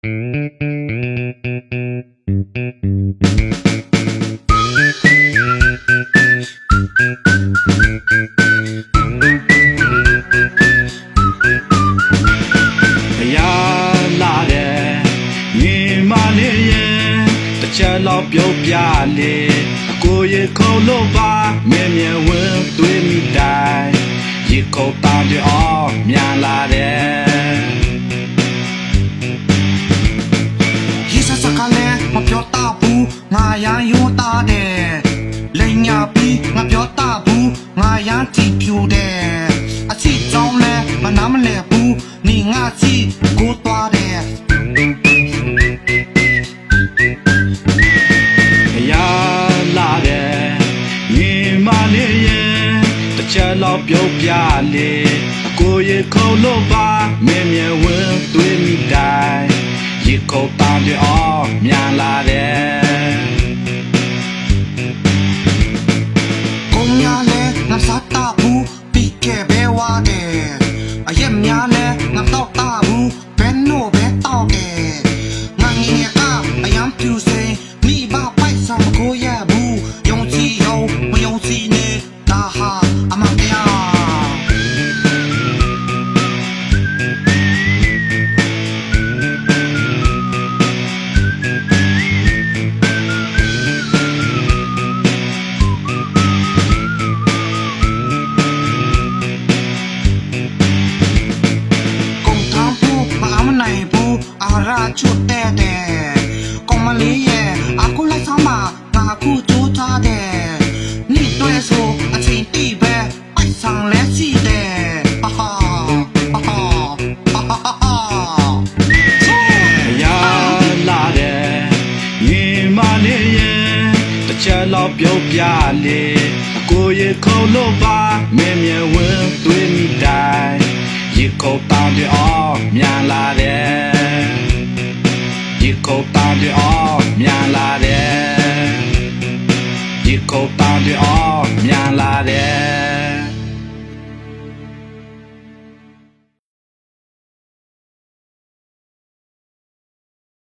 ချက်လောက်ပြုတ်ပြလေအကိုရေခုံလို့ပါမြဲမြဲဝင်းသွေးမိတိုင်းရေခုံတောင်းကြအောင်မြန်လာတယ်ရေစစကလည်းမပြောတာဘူးငါရန်ယွန်းတာတယ်လိန်ညာပြီးငါပြောတာဘူးငါရန်တီပြူတယ်အချစ်ကြောင်းလဲမနာမလဲဘူးနေငါချီကိုသွားတယ်ချက်လောက်ပြုတ်ပြလေအကိုရေခုံလို့ပါမြဲမြဲဝင်းသွေးမိတိုင်းရေခုံတောင်းကြအောင်မြန်လာတယ်ကိုများလဲငါစားတာဘူးပြီးခဲ့ပဲဝါတယ်အရက်များလဲငါတော့တာဘူးဘယ်နို့ပဲတောက်တယ်ငါငင်းရကအယံပြူစိန်မိဘပိုက်ဆောင်ကိုရဘူးယုံကြည်ယုံမယုံကြည်နေတာဟာအမှန်တရားအာရာချွတ်တဲ့ကောင်မလေးရဲ့အခုလိုက်ဆောင်မှာငါအခုကြိုးထားတယ်နေ့တွဲဆိုအချိန်တိပဲပိုက်ဆောင်လဲရှိတယ်ဟာဟာဟာဟာရလာတယ်ရင်မနေရင်တစ်ချက်လောက်ပြုတ်ပြလေအကိုရေခုံလို့ပါမြဲမြဲဝင်းသွေးမိတိုင်းရေခုံတောင်းကြအောင်မြန်လာတယ်ရေခုံတောင်းကြအောင်မြန်လာတယ်ရေခုံတောင်းကြအောင်